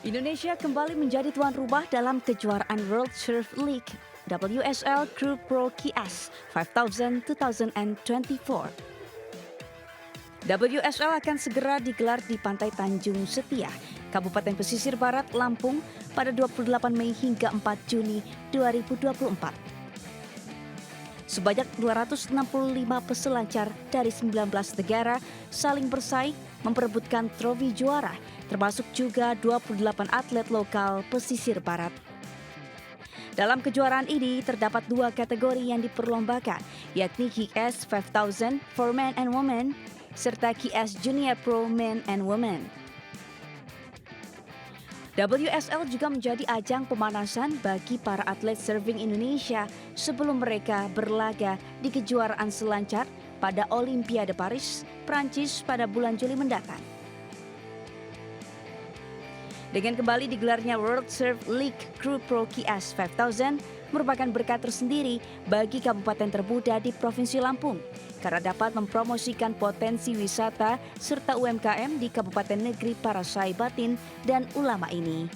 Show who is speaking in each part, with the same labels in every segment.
Speaker 1: Indonesia kembali menjadi tuan rumah dalam kejuaraan World Surf League WSL Crew Pro KS 5000 2024. WSL akan segera digelar di Pantai Tanjung Setia, Kabupaten Pesisir Barat, Lampung pada 28 Mei hingga 4 Juni 2024. Sebanyak 265 peselancar dari 19 negara saling bersaing memperebutkan trofi juara, termasuk juga 28 atlet lokal pesisir barat. Dalam kejuaraan ini terdapat dua kategori yang diperlombakan, yakni KS 5000 for men and women, serta KS Junior Pro Men and Women. WSL juga menjadi ajang pemanasan bagi para atlet surfing Indonesia sebelum mereka berlaga di kejuaraan selancar pada Olimpiade Paris, Prancis pada bulan Juli mendatang. Dengan kembali digelarnya World Surf League Crew Pro KS 5000 merupakan berkat tersendiri bagi kabupaten termuda di Provinsi Lampung karena dapat mempromosikan potensi wisata serta UMKM di Kabupaten Negeri Parasai Batin dan ulama ini.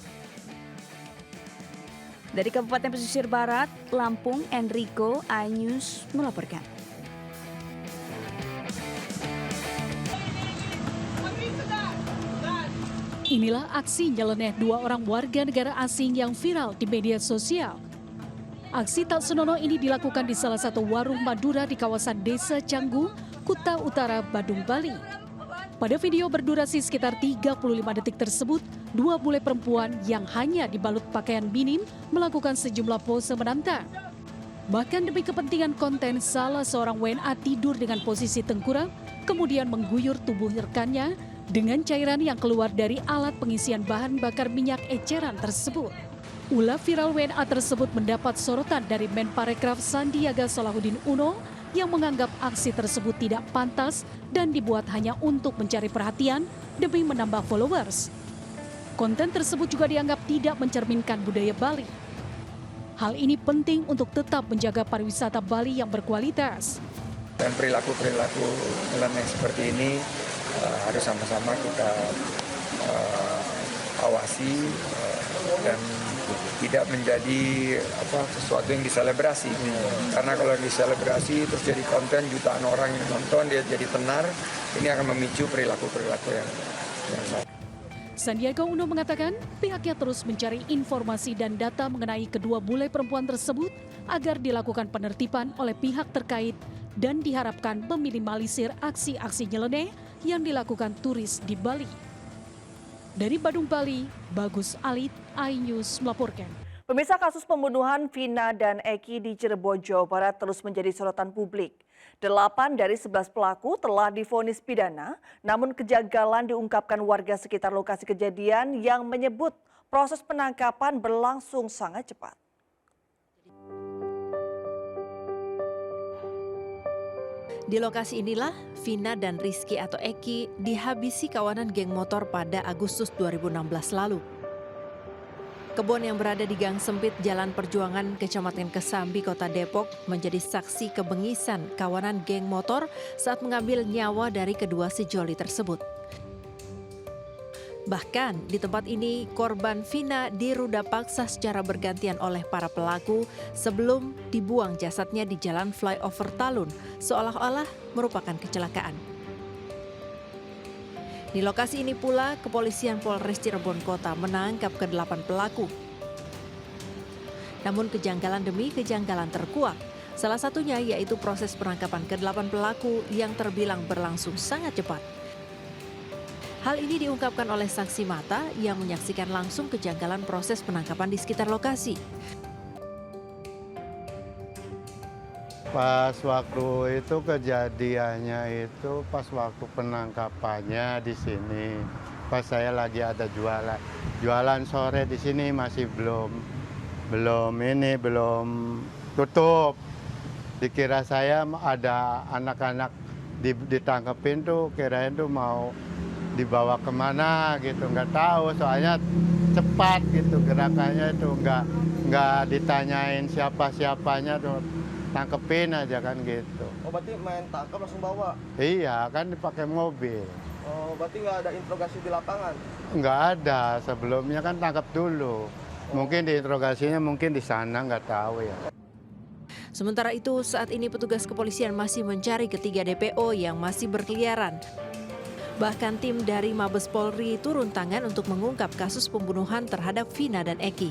Speaker 1: Dari Kabupaten Pesisir Barat, Lampung, Enrico, iNews melaporkan.
Speaker 2: Inilah aksi nyeleneh dua orang warga negara asing yang viral di media sosial. Aksi tak senonoh ini dilakukan di salah satu warung Madura di kawasan Desa Canggu, Kuta Utara, Badung, Bali. Pada video berdurasi sekitar 35 detik tersebut, dua bule perempuan yang hanya dibalut pakaian minim melakukan sejumlah pose menantang. Bahkan demi kepentingan konten, salah seorang WNA tidur dengan posisi tengkurap, kemudian mengguyur tubuh rekannya dengan cairan yang keluar dari alat pengisian bahan bakar minyak eceran tersebut. Ulah viral WNA tersebut mendapat sorotan dari Menparekraf Sandiaga Salahuddin Uno yang menganggap aksi tersebut tidak pantas dan dibuat hanya untuk mencari perhatian demi menambah followers. Konten tersebut juga dianggap tidak mencerminkan budaya Bali. Hal ini penting untuk tetap menjaga pariwisata Bali yang berkualitas.
Speaker 3: Dan perilaku-perilaku nyeleneh seperti ini harus sama-sama kita awasi dan tidak menjadi sesuatu yang diselebrasi. Karena kalau diselebrasi terus jadi konten jutaan orang yang nonton, dia jadi tenar, ini akan memicu perilaku-perilaku yang salah.
Speaker 2: Sandiaga Uno mengatakan pihaknya terus mencari informasi dan data mengenai kedua bule perempuan tersebut agar dilakukan penertiban oleh pihak terkait dan diharapkan meminimalisir aksi-aksi nyeleneh yang dilakukan turis di Bali. Dari Badung, Bali, Bagus Alit, iNews melaporkan.
Speaker 4: Pemirsa, kasus pembunuhan Vina dan Eki di Cirebon, Jawa Barat terus menjadi sorotan publik. 8 dari 11 pelaku telah divonis pidana, namun kejanggalan diungkapkan warga sekitar lokasi kejadian yang menyebut proses penangkapan berlangsung sangat cepat.
Speaker 5: Di lokasi inilah Vina dan Rizky atau Eki dihabisi kawanan geng motor pada Agustus 2016 lalu. Kebun yang berada di gang sempit Jalan Perjuangan, Kecamatan Kesambi, Kota Depok menjadi saksi kebengisan kawanan geng motor saat mengambil nyawa dari kedua sejoli tersebut. Bahkan di tempat ini korban Vina diruda paksa secara bergantian oleh para pelaku sebelum dibuang jasadnya di Jalan Flyover Talun seolah-olah merupakan kecelakaan. Di lokasi ini pula kepolisian Polres Cirebon Kota menangkap ke-8 pelaku. Namun kejanggalan demi kejanggalan terkuak. Salah satunya yaitu proses penangkapan ke-8 pelaku yang terbilang berlangsung sangat cepat. Hal ini diungkapkan oleh saksi mata yang menyaksikan langsung kejanggalan proses penangkapan di sekitar lokasi.
Speaker 6: Pas waktu itu kejadiannya itu pas waktu penangkapannya di sini. Pas saya lagi ada jualan sore di sini masih belum tutup. Dikira saya ada anak-anak ditangkepin tuh, kirain tuh mau dibawa kemana gitu, nggak tahu soalnya cepat gitu gerakannya itu nggak ditanyain siapa-siapanya tuh, tangkepin aja kan gitu.
Speaker 7: Oh berarti main tangkap langsung bawa?
Speaker 6: Iya kan dipakai mobil.
Speaker 7: Oh, berarti nggak ada interogasi di lapangan?
Speaker 6: Nggak ada, sebelumnya kan tangkap dulu. Mungkin diinterogasinya mungkin di sana, nggak tahu ya.
Speaker 5: Sementara itu, saat ini petugas kepolisian masih mencari ketiga DPO yang masih berkeliaran. Bahkan tim dari Mabes Polri turun tangan untuk mengungkap kasus pembunuhan terhadap Vina dan Eki.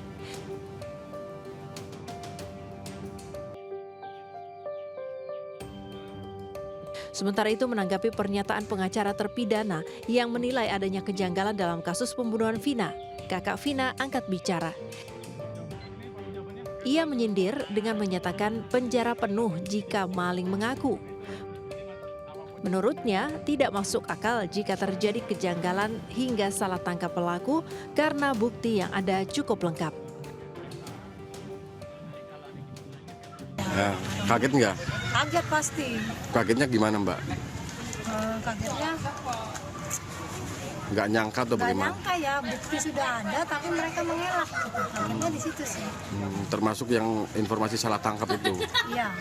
Speaker 5: Sementara itu, menanggapi pernyataan pengacara terpidana yang menilai adanya kejanggalan dalam kasus pembunuhan Vina, kakak Vina angkat bicara. Ia menyindir dengan menyatakan penjara penuh jika maling mengaku. Menurutnya, tidak masuk akal jika terjadi kejanggalan hingga salah tangkap pelaku karena bukti yang ada cukup lengkap.
Speaker 8: Ya, kaget nggak?
Speaker 9: Kaget pasti.
Speaker 8: Kagetnya gimana, Mbak?
Speaker 9: Kagetnya
Speaker 8: Nggak nyangka atau
Speaker 9: nggak
Speaker 8: bagaimana?
Speaker 9: nyangka ya, bukti sudah ada tapi mereka mengelak gitu. Kagetnya di situ sih.
Speaker 8: Termasuk yang informasi salah tangkap itu.
Speaker 9: Iya.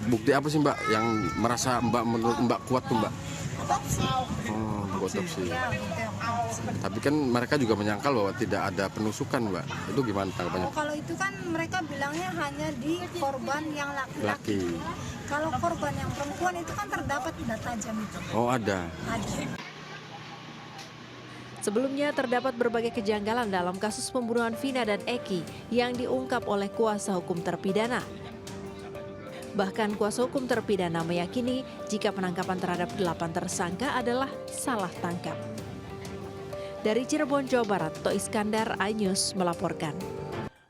Speaker 8: Bukti apa sih, Mbak, yang merasa menurut Mbak kuat tuh, Mbak?
Speaker 9: Otopsi.
Speaker 8: Otopsi.
Speaker 9: Ya, bukti otopsi.
Speaker 8: Tapi kan mereka juga menyangkal bahwa tidak ada penusukan, Mbak. Itu gimana tanggapannya?
Speaker 9: Oh, kalau itu kan mereka bilangnya hanya di korban yang laki-laki. Kalau korban yang perempuan itu kan terdapat benda tajam itu.
Speaker 8: Oh, ada.
Speaker 9: Ada.
Speaker 5: Sebelumnya terdapat berbagai kejanggalan dalam kasus pembunuhan Vina dan Eki yang diungkap oleh kuasa hukum terpidana. Bahkan kuasa hukum terpidana meyakini jika penangkapan terhadap 8 tersangka adalah salah tangkap. Dari Cirebon, Jawa Barat, To Iskandar, iNews melaporkan.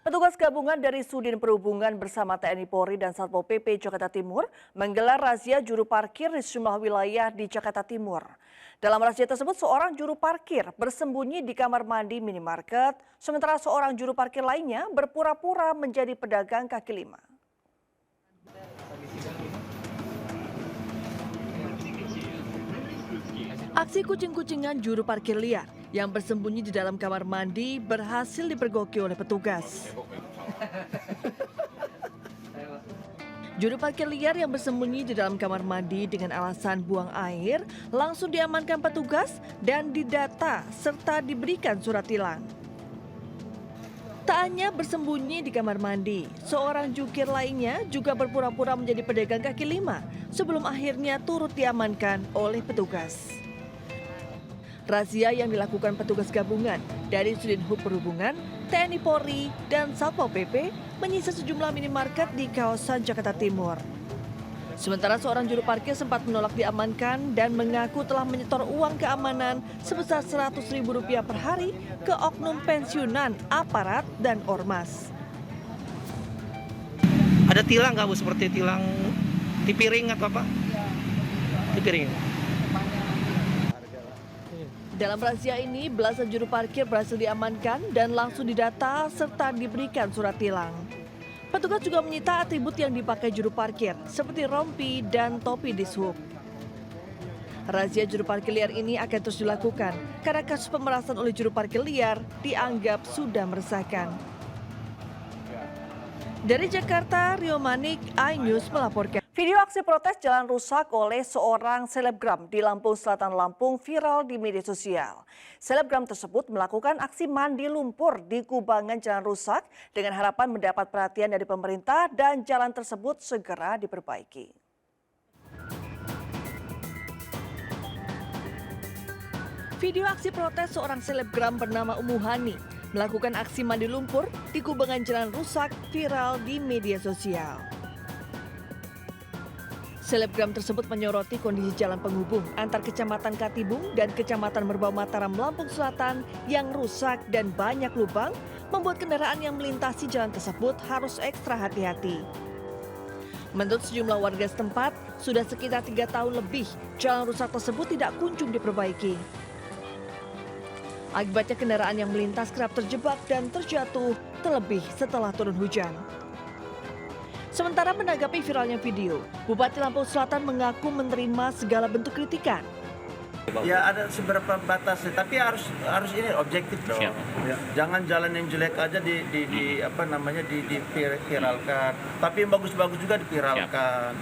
Speaker 4: Petugas gabungan dari Sudin Perhubungan bersama TNI Polri dan Satpol PP Jakarta Timur menggelar razia juru parkir di sejumlah wilayah di Jakarta Timur. Dalam razia tersebut, seorang juru parkir bersembunyi di kamar mandi minimarket, sementara seorang juru parkir lainnya berpura-pura menjadi pedagang kaki lima. Aksi kucing-kucingan juru parkir liar yang bersembunyi di dalam kamar mandi berhasil dipergoki oleh petugas. Juru parkir liar yang bersembunyi di dalam kamar mandi dengan alasan buang air langsung diamankan petugas dan didata serta diberikan surat tilang. Tak hanya bersembunyi di kamar mandi, seorang jukir lainnya juga berpura-pura menjadi pedagang kaki lima sebelum akhirnya turut diamankan oleh petugas. Razia yang dilakukan petugas gabungan dari Sudin Hub Perhubungan, TNI Polri, dan Satpol PP menyisir sejumlah minimarket di kawasan Jakarta Timur. Sementara seorang juru parkir sempat menolak diamankan dan mengaku telah menyetor uang keamanan sebesar Rp100.000 per hari ke oknum pensiunan, aparat, dan ormas.
Speaker 7: Ada tilang nggak, Bu? Seperti tilang di piring atau apa? Di piring.
Speaker 4: Dalam razia ini, belasan juru parkir berhasil diamankan dan langsung didata serta diberikan surat tilang. Petugas juga menyita atribut yang dipakai juru parkir, seperti rompi dan topi dishub. Razia juru parkir liar ini akan terus dilakukan karena kasus pemerasan oleh juru parkir liar dianggap sudah meresahkan. Dari Jakarta, Rio Manik, iNews melaporkan. Video aksi protes jalan rusak oleh seorang selebgram di Lampung Selatan, Lampung viral di media sosial. Selebgram tersebut melakukan aksi mandi lumpur di kubangan jalan rusak dengan harapan mendapat perhatian dari pemerintah dan jalan tersebut segera diperbaiki. Video aksi protes seorang selebgram bernama Umuhani melakukan aksi mandi lumpur di kubangan jalan rusak viral di media sosial. Selebgram tersebut menyoroti kondisi jalan penghubung antar Kecamatan Katibung dan Kecamatan Merbau Mataram, Lampung Selatan yang rusak dan banyak lubang, membuat kendaraan yang melintasi jalan tersebut harus ekstra hati-hati. Menurut sejumlah warga setempat, sudah sekitar 3 tahun lebih jalan rusak tersebut tidak kunjung diperbaiki. Akibatnya kendaraan yang melintas kerap terjebak dan terjatuh, terlebih setelah turun hujan. Sementara menanggapi viralnya video, Bupati Lampung Selatan mengaku menerima segala bentuk kritikan.
Speaker 10: Ya ada seberapa batas, tapi harus ini objektif dong. Ya. Jangan jalan yang jelek aja diviralkan, tapi yang bagus-bagus juga diviralkan.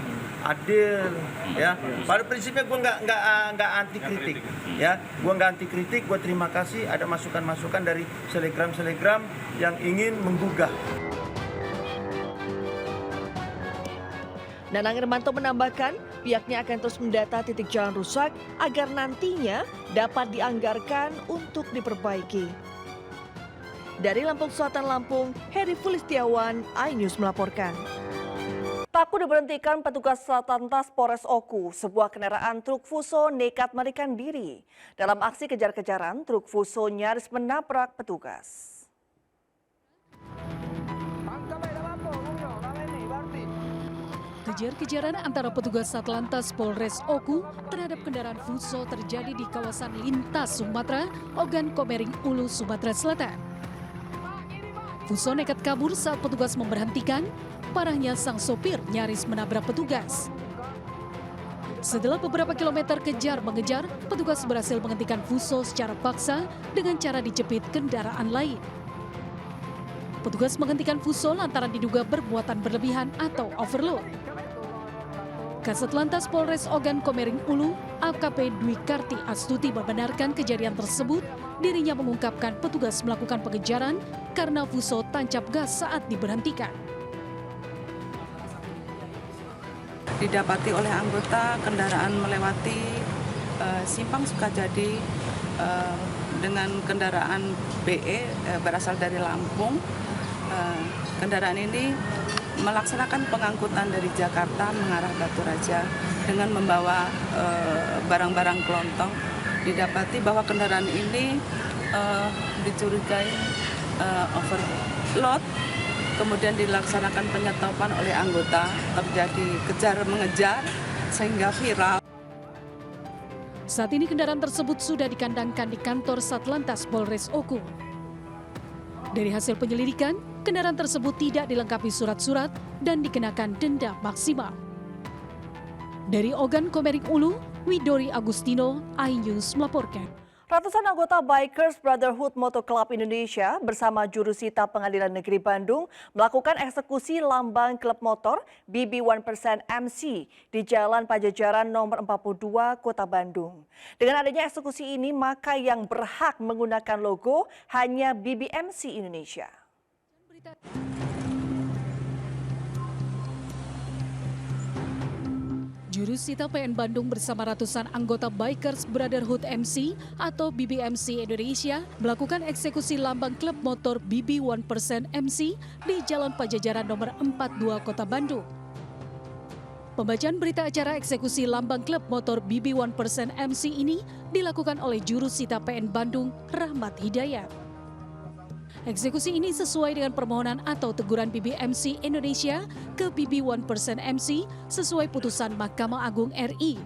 Speaker 10: adil, ya. Pada prinsipnya gue nggak anti kritik, ya. Gue nggak anti kritik. Gue terima kasih ada masukan-masukan dari selegram yang ingin menggugah.
Speaker 4: Nanang Hermanto menambahkan, pihaknya akan terus mendata titik jalan rusak agar nantinya dapat dianggarkan untuk diperbaiki. Dari Lampung Selatan Lampung, Heri Fulistiawan, iNews melaporkan. Takut diberhentikan petugas Satlantas Polres Oku, sebuah kendaraan truk Fuso nekat melarikan diri. Dalam aksi kejar-kejaran, truk Fuso nyaris menabrak petugas.
Speaker 2: Kejar-kejaran antara petugas Satlantas Polres Oku terhadap kendaraan Fuso terjadi di kawasan Lintas Sumatera, Ogan Komering Ulu, Sumatera Selatan. Fuso nekat kabur saat petugas memberhentikan, parahnya sang sopir nyaris menabrak petugas. Setelah beberapa kilometer kejar-mengejar, petugas berhasil menghentikan Fuso secara paksa dengan cara dijepit kendaraan lain. Petugas menghentikan Fuso lantaran diduga berbuatan berlebihan atau overload. Kasat Lantas Polres Ogan Komering Ulu, AKP Dwi Karti Astuti membenarkan kejadian tersebut. Dirinya mengungkapkan petugas melakukan pengejaran karena Fuso tancap gas saat diberhentikan.
Speaker 11: Didapati oleh anggota kendaraan melewati Simpang Sukajadi dengan kendaraan BE berasal dari Lampung. Kendaraan ini melaksanakan pengangkutan dari Jakarta mengarah Batu Raja dengan membawa barang-barang kelontong. Didapati bahwa kendaraan ini dicurigai overload, kemudian dilaksanakan penyetopan oleh anggota, terjadi kejar-mengejar sehingga viral.
Speaker 2: Saat ini kendaraan tersebut sudah dikandangkan di kantor Satlantas Polres Oku. Dari hasil penyelidikan, kendaraan tersebut tidak dilengkapi surat-surat dan dikenakan denda maksimal. Dari Ogan Komering Ulu, Widori Agustino, iNews melaporkan.
Speaker 4: Ratusan anggota Bikers Brotherhood Motor Club Indonesia bersama jurusita Pengadilan Negeri Bandung melakukan eksekusi lambang klub motor BB1% MC di Jalan Pajajaran nomor 42 Kota Bandung. Dengan adanya eksekusi ini, maka yang berhak menggunakan logo hanya BBMC Indonesia.
Speaker 2: Jurusita PN Bandung bersama ratusan anggota Bikers Brotherhood MC atau BBMC Indonesia melakukan eksekusi lambang klub motor BB1% MC di Jalan Pajajaran nomor 42 Kota Bandung. Pembacaan berita acara eksekusi lambang klub motor BB1% MC ini dilakukan oleh Jurusita PN Bandung, Rahmat Hidayat. Eksekusi ini sesuai dengan permohonan atau teguran BBMC Indonesia ke BB1% MC sesuai putusan Mahkamah Agung RI.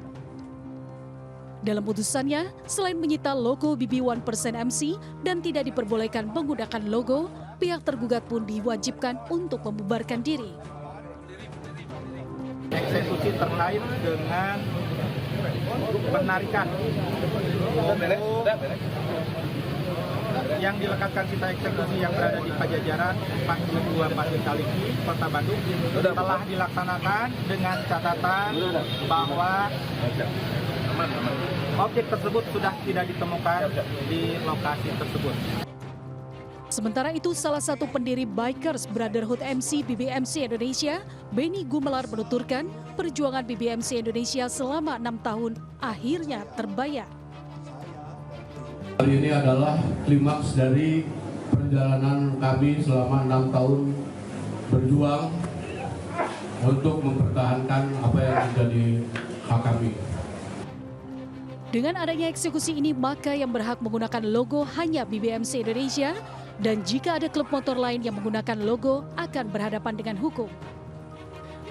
Speaker 2: Dalam putusannya, selain menyita logo BB1% MC dan tidak diperbolehkan menggunakan logo, pihak tergugat pun diwajibkan untuk membubarkan diri.
Speaker 12: Eksekusi terkait dengan penarikan logo yang dilekatkan sita eksekusi yang berada di Pajajaran 42 Pasir Kaliki, Kota Bandung telah dilaksanakan dengan catatan bahwa objek tersebut sudah tidak ditemukan di lokasi tersebut.
Speaker 2: Sementara itu, salah satu pendiri Bikers Brotherhood MC BBMC Indonesia, Benny Gumelar menuturkan perjuangan BBMC Indonesia selama 6 tahun akhirnya terbayar.
Speaker 13: Hari ini adalah klimaks dari perjalanan kami selama 6 tahun berjuang untuk mempertahankan apa yang menjadi hak kami.
Speaker 2: Dengan adanya eksekusi ini, maka yang berhak menggunakan logo hanya BBMC Indonesia, dan jika ada klub motor lain yang menggunakan logo akan berhadapan dengan hukum.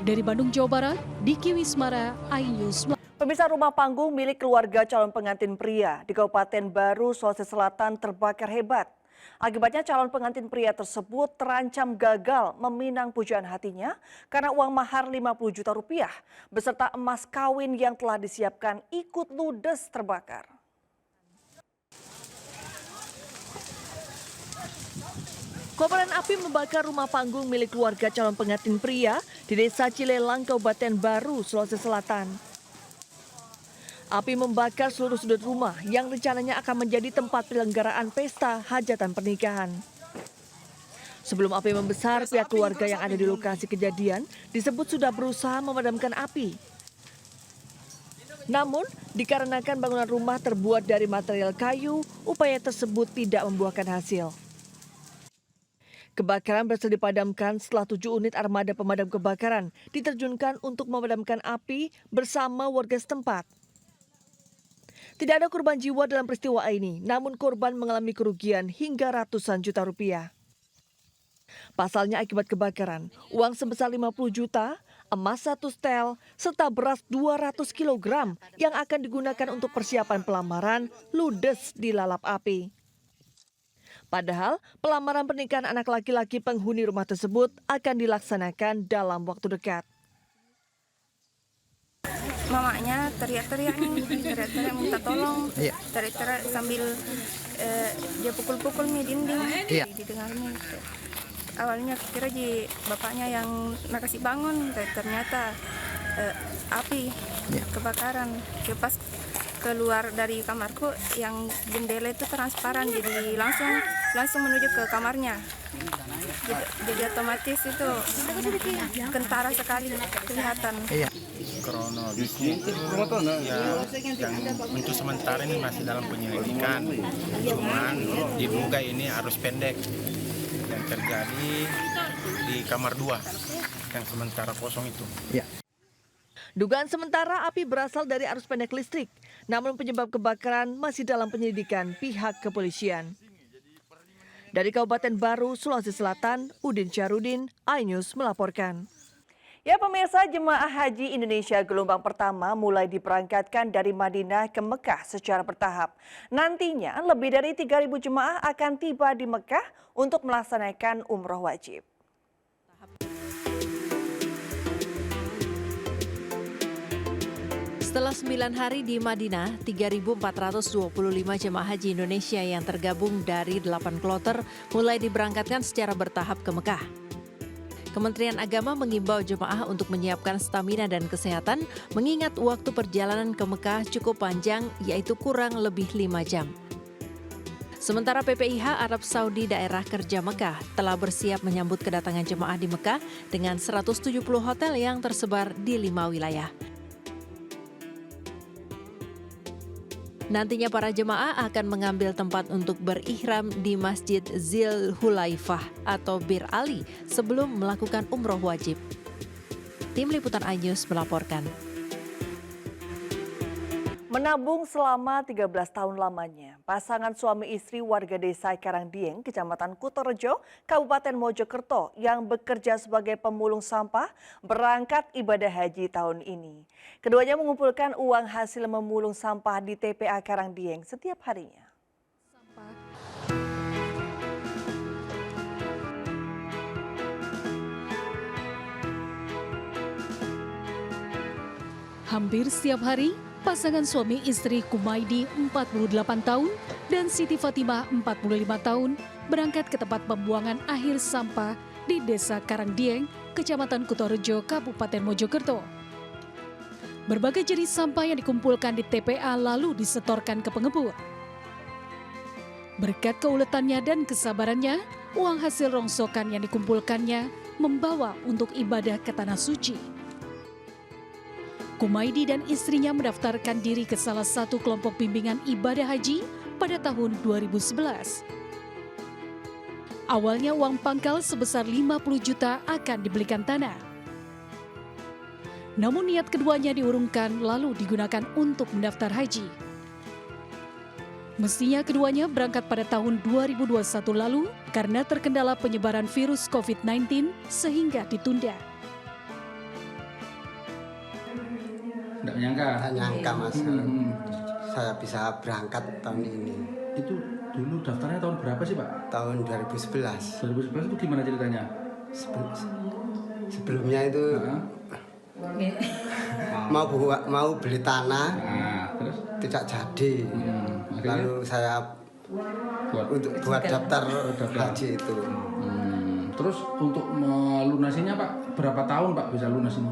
Speaker 2: Dari Bandung, Jawa Barat, Diki Wismara, iNews.
Speaker 4: Pemirsa, rumah panggung milik keluarga calon pengantin pria di Kabupaten Baru, Sulawesi Selatan terbakar hebat. Akibatnya calon pengantin pria tersebut terancam gagal meminang pujaan hatinya karena uang mahar 50 juta rupiah beserta emas kawin yang telah disiapkan ikut ludes terbakar. Kobaran api membakar rumah panggung milik keluarga calon pengantin pria di Desa Cilelang, Kabupaten Baru, Sulawesi Selatan. Api membakar seluruh sudut rumah yang rencananya akan menjadi tempat penyelenggaraan pesta hajatan pernikahan. Sebelum api membesar, pihak keluarga yang ada di lokasi kejadian disebut sudah berusaha memadamkan api. Namun, dikarenakan bangunan rumah terbuat dari material kayu, upaya tersebut tidak membuahkan hasil. Kebakaran berhasil dipadamkan setelah 7 unit armada pemadam kebakaran diterjunkan untuk memadamkan api bersama warga setempat. Tidak ada korban jiwa dalam peristiwa ini, namun korban mengalami kerugian hingga ratusan juta rupiah. Pasalnya akibat kebakaran, uang sebesar 50 juta, emas 1 setel, serta beras 200 kg yang akan digunakan untuk persiapan pelamaran ludes dilalap api. Padahal pelamaran pernikahan anak laki-laki penghuni rumah tersebut akan dilaksanakan dalam waktu dekat.
Speaker 9: Mamanya teriak-teriak minta tolong, teriak-teriak sambil dia pukul-pukul nih dinding, didengarnya. Awalnya kira bapaknya yang makasih bangun, ternyata api kebakaran. Pas keluar dari kamarku yang jendela itu transparan, jadi langsung menuju ke kamarnya. Jadi otomatis itu kentara sekali kelihatan.
Speaker 14: Kronologisnya itu yang untuk sementara ini masih dalam penyelidikan, cuman diduga ini arus pendek yang terjadi di kamar 2 yang sementara kosong itu.
Speaker 4: Dugaan sementara api berasal dari arus pendek listrik, namun penyebab kebakaran masih dalam penyelidikan pihak kepolisian. Dari Kabupaten Baru, Sulawesi Selatan, Udin Syarudin, iNews melaporkan. Ya pemirsa, jemaah haji Indonesia gelombang pertama mulai diberangkatkan dari Madinah ke Mekah secara bertahap. Nantinya lebih dari 3.000 jemaah akan tiba di Mekah untuk melaksanakan umroh wajib.
Speaker 5: Setelah 9 hari di Madinah, 3.425 jemaah haji Indonesia yang tergabung dari 8 kloter mulai diberangkatkan secara bertahap ke Mekah. Kementerian Agama mengimbau jemaah untuk menyiapkan stamina dan kesehatan, mengingat waktu perjalanan ke Mekah cukup panjang, yaitu kurang lebih 5 jam. Sementara PPIH Arab Saudi Daerah Kerja Mekah telah bersiap menyambut kedatangan jemaah di Mekah dengan 170 hotel yang tersebar di 5 wilayah. Nantinya para jemaah akan mengambil tempat untuk berihram di Masjid Zil Hulaifah atau Bir Ali sebelum melakukan umroh wajib. Tim Liputan iNews melaporkan.
Speaker 4: Menabung selama 13 tahun lamanya, pasangan suami istri warga desa Karangdieng, Kecamatan Kutorejo, Kabupaten Mojokerto yang bekerja sebagai pemulung sampah berangkat ibadah haji tahun ini. Keduanya mengumpulkan uang hasil memulung sampah di TPA Karangdieng setiap harinya.
Speaker 2: Hampir setiap hari, pasangan suami istri Kumaidi 48 tahun dan Siti Fatimah 45 tahun berangkat ke tempat pembuangan akhir sampah di Desa Karangdieng, Kecamatan Kutorejo, Kabupaten Mojokerto. Berbagai jenis sampah yang dikumpulkan di TPA lalu disetorkan ke pengebur. Berkat keuletannya dan kesabarannya, uang hasil rongsokan yang dikumpulkannya membawa untuk ibadah ke Tanah Suci. Kumaidi dan istrinya mendaftarkan diri ke salah satu kelompok bimbingan ibadah haji pada tahun 2011. Awalnya uang pangkal sebesar 50 juta akan dibelikan tanah. Namun niat keduanya diurungkan lalu digunakan untuk mendaftar haji. Mestinya keduanya berangkat pada tahun 2021 lalu karena terkendala penyebaran virus COVID-19 sehingga ditunda.
Speaker 15: Nggak nyangka?
Speaker 16: Nggak nyangka mas, saya bisa berangkat tahun ini.
Speaker 15: Itu dulu daftarnya tahun berapa sih Pak?
Speaker 16: Tahun 2011.
Speaker 15: 2011 itu gimana ceritanya?
Speaker 16: Sebelumnya itu mau beli tanah, terus tidak jadi. Lalu saya Buat daftar haji itu.
Speaker 15: Terus untuk melunasinya Pak, berapa tahun Pak bisa lunas ini?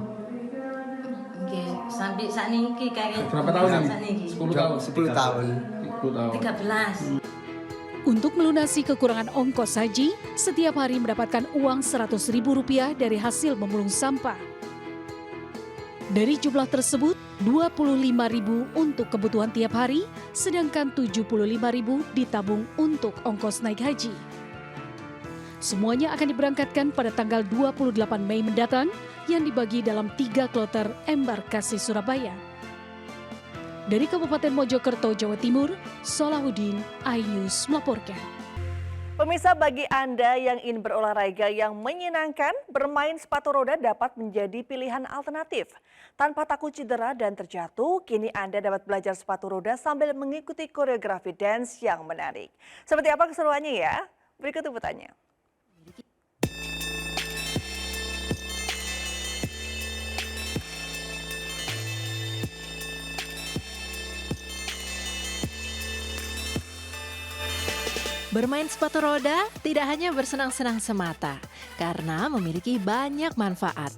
Speaker 17: Sampai saat ini kayak
Speaker 15: berapa tahun ini? 10 tahun.
Speaker 16: 10 tahun.
Speaker 17: 13.
Speaker 2: Untuk melunasi kekurangan ongkos haji, setiap hari mendapatkan uang Rp100.000 dari hasil memulung sampah. Dari jumlah tersebut, Rp25.000 untuk kebutuhan tiap hari, sedangkan Rp75.000 ditabung untuk ongkos naik haji. Semuanya akan diberangkatkan pada tanggal 28 Mei mendatang yang dibagi dalam 3 kloter embarkasi Surabaya. Dari Kabupaten Mojokerto, Jawa Timur, Solahuddin, iNews melaporkan.
Speaker 4: Pemirsa, bagi Anda yang ingin berolahraga yang menyenangkan, bermain sepatu roda dapat menjadi pilihan alternatif. Tanpa takut cedera dan terjatuh, kini Anda dapat belajar sepatu roda sambil mengikuti koreografi dance yang menarik. Seperti apa keseruannya ya? Berikut liputannya.
Speaker 5: Bermain sepatu roda tidak hanya bersenang-senang semata, karena memiliki banyak manfaat.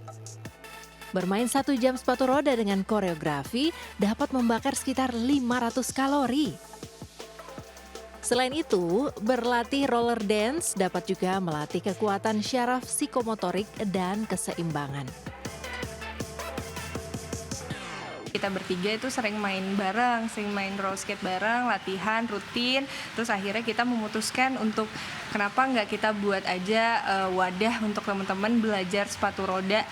Speaker 5: Bermain 1 jam sepatu roda dengan koreografi dapat membakar sekitar 500 kalori. Selain itu, berlatih roller dance dapat juga melatih kekuatan syaraf psikomotorik dan keseimbangan.
Speaker 18: Kita bertiga itu sering main bareng, sering main roller skate bareng, latihan rutin. Terus akhirnya kita memutuskan untuk kenapa nggak kita buat aja wadah untuk teman-teman belajar sepatu roda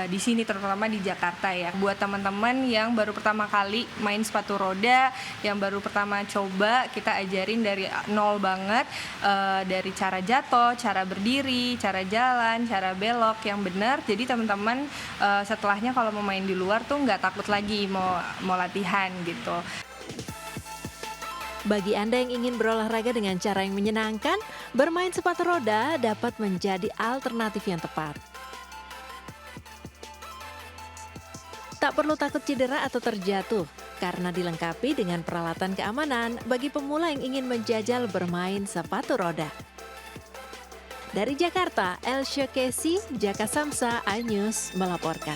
Speaker 18: di sini, terutama di Jakarta ya. Buat teman-teman yang baru pertama kali main sepatu roda, yang baru pertama coba, kita ajarin dari nol banget, dari cara jatuh, cara berdiri, cara jalan, cara belok yang benar. Jadi teman-teman setelahnya kalau mau main di luar tuh nggak takut lagi mau latihan gitu.
Speaker 5: Bagi Anda yang ingin berolahraga dengan cara yang menyenangkan, bermain sepatu roda dapat menjadi alternatif yang tepat. Tak perlu takut cedera atau terjatuh, karena dilengkapi dengan peralatan keamanan bagi pemula yang ingin menjajal bermain sepatu roda. Dari Jakarta, Elsya Kesi, Jaka Samsa, iNews melaporkan.